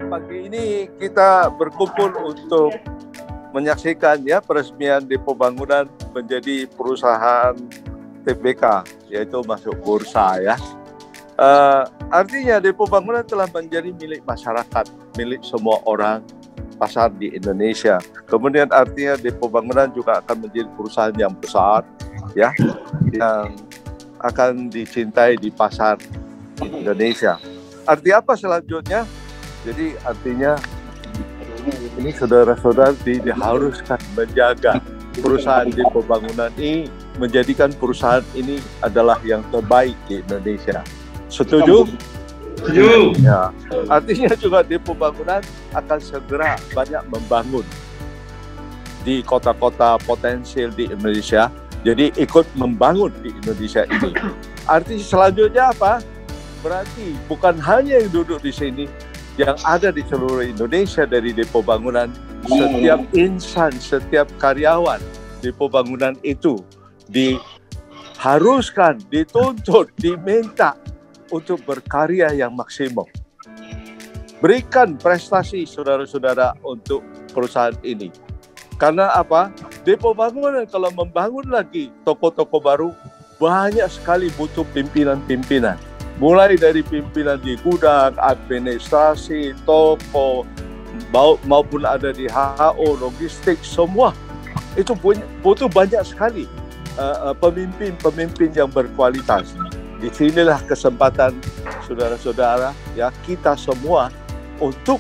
pagi ini kita berkumpul untuk menyaksikan ya peresmian Depo Bangunan menjadi perusahaan TBK, yaitu masuk bursa ya. Artinya Depo Bangunan telah menjadi milik masyarakat, milik semua orang pasar di Indonesia. Kemudian artinya Depo Bangunan juga akan menjadi perusahaan yang besar ya, yang akan dicintai di pasar Indonesia. Arti apa selanjutnya? Jadi artinya ini saudara-saudara diharuskan menjaga perusahaan Depo Bangunan ini, menjadikan perusahaan ini adalah yang terbaik di Indonesia. Setuju? Setuju. Ya. Artinya juga Depo Bangunan akan segera banyak membangun di kota-kota potensial di Indonesia. Jadi ikut membangun di Indonesia ini. Arti selanjutnya apa? Berarti bukan hanya yang duduk di sini, yang ada di seluruh Indonesia dari Depo Bangunan, setiap insan, setiap karyawan Depo Bangunan itu diharuskan, dituntut, diminta untuk berkarya yang maksimum. Berikan prestasi saudara-saudara untuk perusahaan ini. Karena apa? Depo Bangunan kalau membangun lagi toko-toko baru, banyak sekali butuh pimpinan-pimpinan. Mulai dari pimpinan di gudang, administrasi, toko, maupun ada di HO, logistik, semua. Itu butuh banyak sekali pemimpin-pemimpin yang berkualitas. Di sinilah kesempatan saudara-saudara, ya kita semua untuk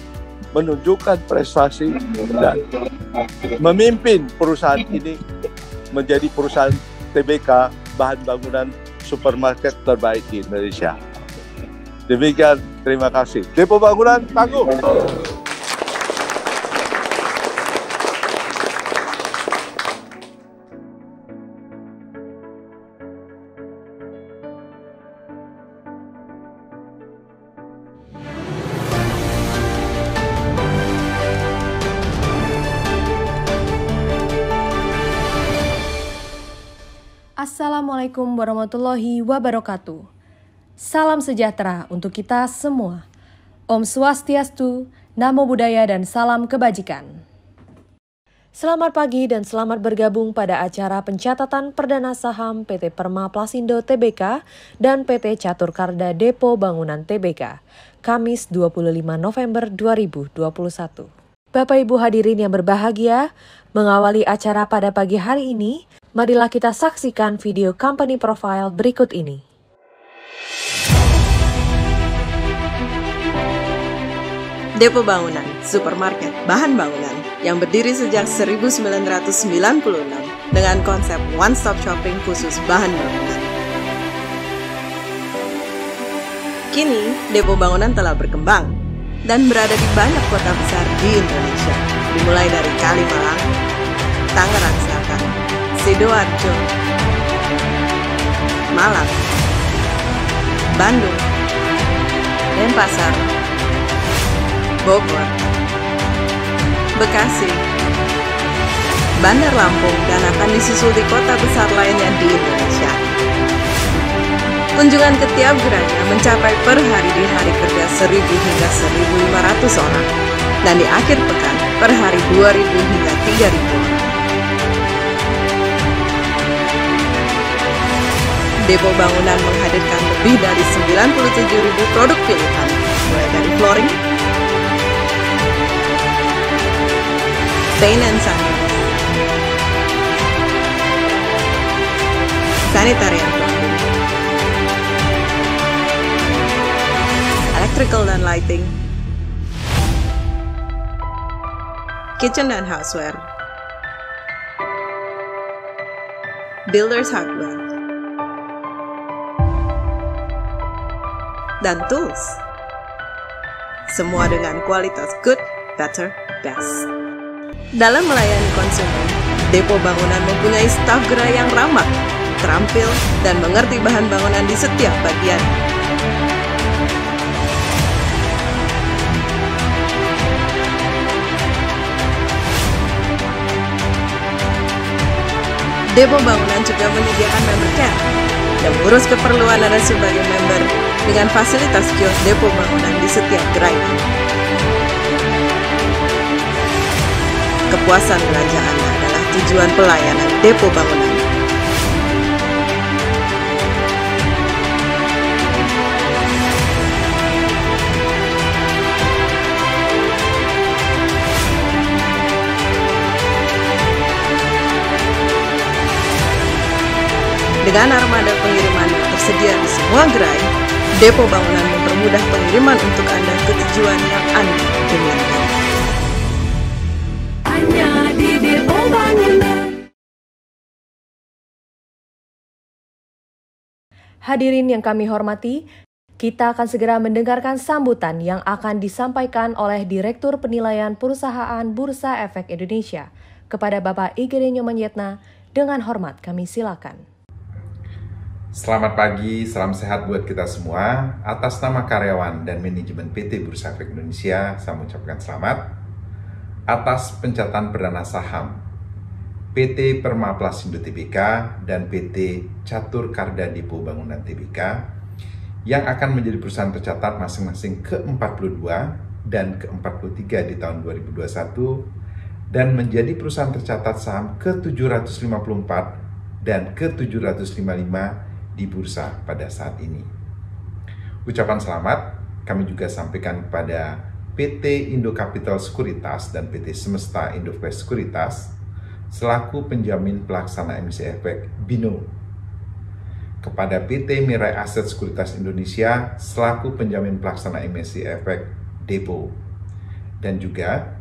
menunjukkan prestasi dan memimpin perusahaan ini menjadi perusahaan TBK bahan bangunan supermarket terbaik di Indonesia. Demikian, terima kasih. Depo Bangunan tangguh. Assalamualaikum warahmatullahi wabarakatuh. Salam sejahtera untuk kita semua. Om Swastiastu, Namo Buddhaya dan salam kebajikan. Selamat pagi dan selamat bergabung pada acara pencatatan perdana saham PT Perma Plasindo Tbk dan PT Catur Karda Depo Bangunan Tbk, Kamis 25 November 2021. Bapak Ibu hadirin yang berbahagia, mengawali acara pada pagi hari ini, marilah kita saksikan video company profile berikut ini. Depo Bangunan, supermarket bahan bangunan yang berdiri sejak 1996 dengan konsep one-stop shopping khusus bahan bangunan. Kini, Depo Bangunan telah berkembang dan berada di banyak kota besar di Indonesia, dimulai dari Kalimalang, Tangerang Selatan, Sidoarjo, Malang, Bandung, Denpasar, Bogor, Bekasi, Bandar Lampung, dan akan disusul di kota besar lainnya di Indonesia. Kunjungan ke tiap gerainya mencapai per hari di hari kerja 1.000 hingga 1.500 orang, dan di akhir pekan per hari 2.000 hingga 3.000 orang. Depo Bangunan menghadirkan lebih dari 97.000 produk pilihan, mulai dari flooring, paint and sanitation, sanitary and plumbing, electrical dan lighting, kitchen dan houseware, builders hardware, dan tools. Semua dengan kualitas good, better, best. Dalam melayani konsumen, Depo Bangunan mempunyai staf gerai yang ramah, terampil, dan mengerti bahan bangunan di setiap bagian. Depo Bangunan juga menyediakan member care dan mengurus keperluan Anda sebagai member dengan fasilitas kios Depo Bangunan di setiap gerai. kepuasan belanja Anda adalah tujuan pelayanan Depo Bangunan. Dengan armada pengiriman yang tersedia di semua gerai, Depo Bangunan mempermudah pengiriman untuk Anda ke tujuan yang Anda inginkan. Hanya di Depo Bangunan. Hadirin yang kami hormati, kita akan segera mendengarkan sambutan yang akan disampaikan oleh Direktur Penilaian Perusahaan Bursa Efek Indonesia kepada Bapak Igede Nyoman Yetna. Dengan hormat kami silakan. Selamat pagi, salam sehat buat kita semua. Atas nama karyawan dan manajemen PT Bursa Efek Indonesia, saya mengucapkan selamat atas pencatatan perdana saham PT Permaplasindo Tbk dan PT Catur Karda Depo Bangunan Tbk yang akan menjadi perusahaan tercatat masing-masing ke-42 dan ke-43 di tahun 2021 dan menjadi perusahaan tercatat saham ke-754 dan ke-755 di bursa pada saat ini. Ucapan selamat kami juga sampaikan kepada PT Indo Capital Sekuritas dan PT Semesta Indofresh Sekuritas selaku penjamin pelaksana emisi efek BINO, kepada PT Mirai Aset Sekuritas Indonesia selaku penjamin pelaksana emisi efek Depo, dan juga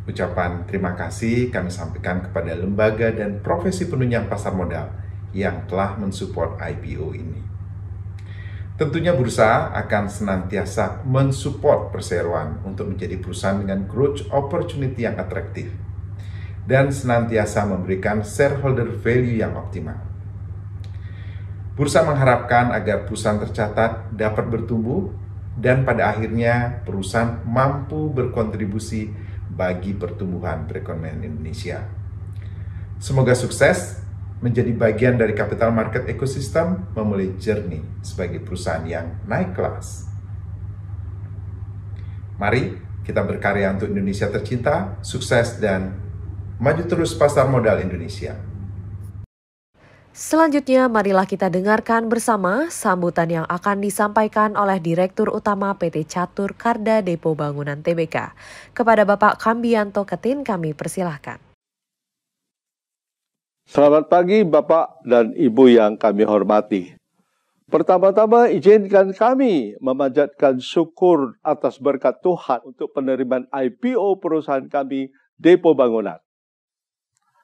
ucapan terima kasih kami sampaikan kepada lembaga dan profesi penunjang pasar modal yang telah mensupport IPO ini. Tentunya bursa akan senantiasa mensupport perseroan untuk menjadi perusahaan dengan growth opportunity yang atraktif dan senantiasa memberikan shareholder value yang optimal. Bursa mengharapkan agar perusahaan tercatat dapat bertumbuh dan pada akhirnya perusahaan mampu berkontribusi bagi pertumbuhan perekonomian Indonesia. Semoga sukses menjadi bagian dari capital market ekosistem, memulai journey sebagai perusahaan yang naik kelas. Mari kita berkarya untuk Indonesia tercinta, sukses dan maju terus pasar modal Indonesia. Selanjutnya, marilah kita dengarkan bersama sambutan yang akan disampaikan oleh Direktur Utama PT Catur Karda Depo Bangunan Tbk. Kepada Bapak Kambianto Ketin kami persilahkan. Selamat pagi Bapak dan Ibu yang kami hormati. Pertama-tama izinkan kami memanjatkan syukur atas berkat Tuhan untuk penerimaan IPO perusahaan kami Depo Bangunan.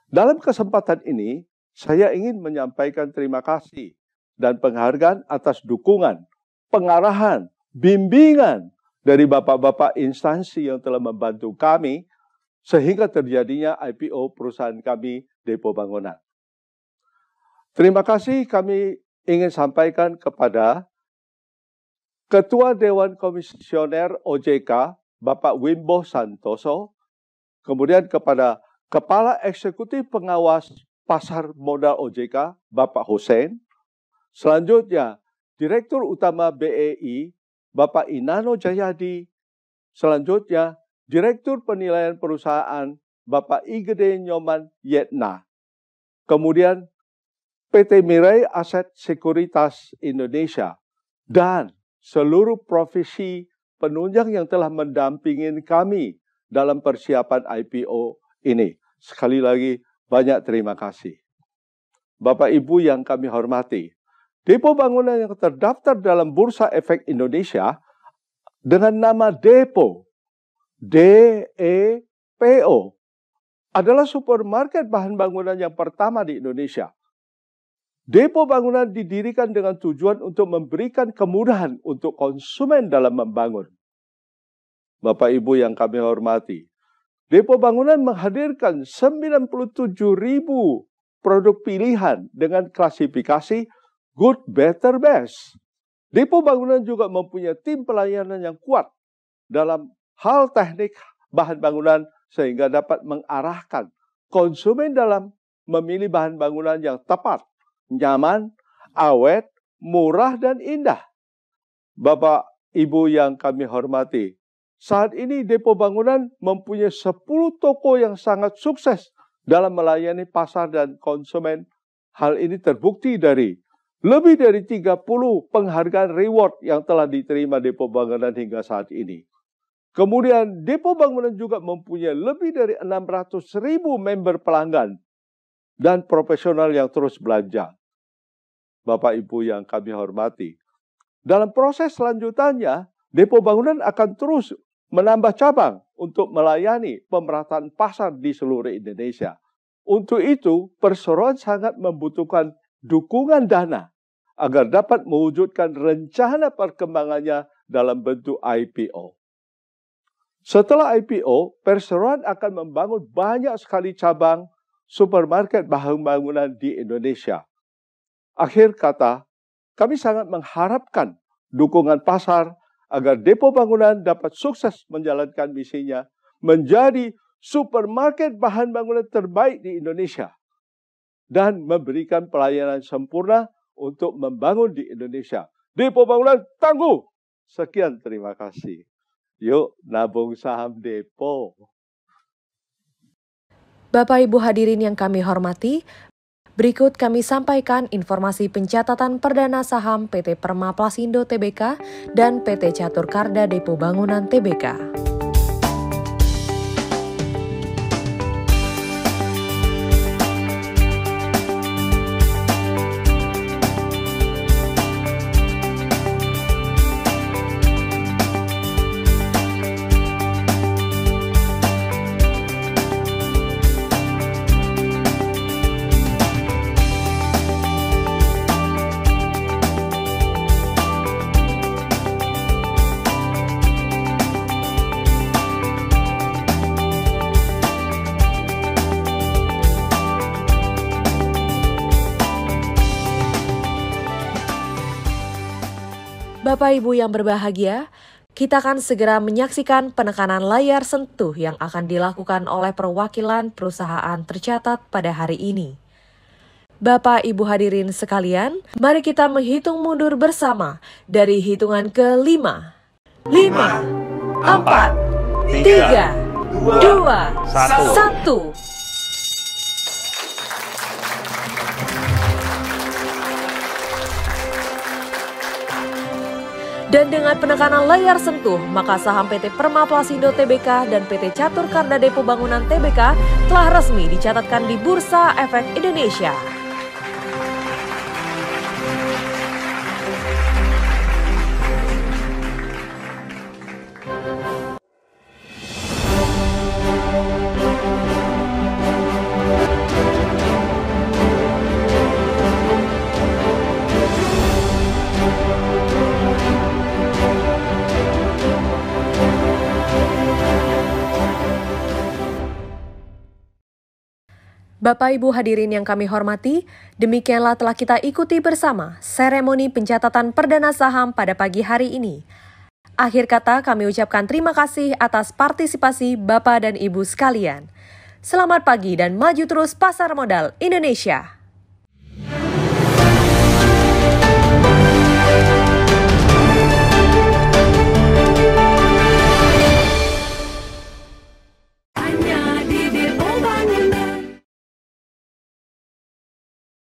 Dalam kesempatan ini, saya ingin menyampaikan terima kasih dan penghargaan atas dukungan, pengarahan, bimbingan dari Bapak-Bapak instansi yang telah membantu kami sehingga terjadinya IPO perusahaan kami Depo Bangunan. Terima kasih kami ingin sampaikan kepada Ketua Dewan Komisioner OJK, Bapak Wimbo Santoso, kemudian kepada Kepala Eksekutif Pengawas Pasar Modal OJK, Bapak Hussein, selanjutnya Direktur Utama BEI, Bapak Inano Jayadi, selanjutnya Direktur Penilaian Perusahaan, Bapak Igede Nyoman Yetna. Kemudian PT Mirai Aset Sekuritas Indonesia dan seluruh profesi penunjang yang telah mendampingi kami dalam persiapan IPO ini. Sekali lagi banyak terima kasih. Bapak Ibu yang kami hormati, Depo Bangunan yang terdaftar dalam Bursa Efek Indonesia dengan nama Depo, DEPO, adalah supermarket bahan bangunan yang pertama di Indonesia. Depo Bangunan didirikan dengan tujuan untuk memberikan kemudahan untuk konsumen dalam membangun. Bapak Ibu yang kami hormati, Depo Bangunan menghadirkan 97.000 produk pilihan dengan klasifikasi Good, Better, Best. Depo Bangunan juga mempunyai tim pelayanan yang kuat dalam hal teknik bahan bangunan sehingga dapat mengarahkan konsumen dalam memilih bahan bangunan yang tepat, nyaman, awet, murah, dan indah. Bapak, Ibu yang kami hormati, Saat ini Depo Bangunan mempunyai 10 toko yang sangat sukses dalam melayani pasar dan konsumen. Hal ini terbukti dari lebih dari 30 penghargaan reward yang telah diterima Depo Bangunan hingga saat ini. Kemudian Depo Bangunan juga mempunyai lebih dari 600.000 member pelanggan dan profesional yang terus belanja. Bapak Ibu yang kami hormati, dalam proses selanjutannya, Depo Bangunan akan terus menambah cabang untuk melayani pemerataan pasar di seluruh Indonesia. Untuk itu, perseroan sangat membutuhkan dukungan dana agar dapat mewujudkan rencana perkembangannya dalam bentuk IPO. Setelah IPO, perseroan akan membangun banyak sekali cabang supermarket bahan bangunan di Indonesia. Akhir kata, kami sangat mengharapkan dukungan pasar agar Depo Bangunan dapat sukses menjalankan misinya menjadi supermarket bahan bangunan terbaik di Indonesia dan memberikan pelayanan sempurna untuk membangun di Indonesia. Depo Bangunan tangguh. Sekian, terima kasih. Yuk nabung saham Depo. Bapak Ibu hadirin yang kami hormati, berikut kami sampaikan informasi pencatatan perdana saham PT Permaplasindo Tbk dan PT Catur Karda Depo Bangunan Tbk. Bapak Ibu yang berbahagia, kita akan segera menyaksikan penekanan layar sentuh yang akan dilakukan oleh perwakilan perusahaan tercatat pada hari ini. Bapak Ibu hadirin sekalian, mari kita menghitung mundur bersama dari hitungan ke-5. 5, 4, 3, 2, 1. Dan dengan penekanan layar sentuh, maka saham PT Permaplasindo Tbk dan PT Catur Karda Depo Bangunan Tbk telah resmi dicatatkan di Bursa Efek Indonesia. Bapak Ibu hadirin yang kami hormati, demikianlah telah kita ikuti bersama seremoni pencatatan perdana saham pada pagi hari ini. Akhir kata kami ucapkan terima kasih atas partisipasi Bapak dan Ibu sekalian. Selamat pagi dan maju terus pasar modal Indonesia.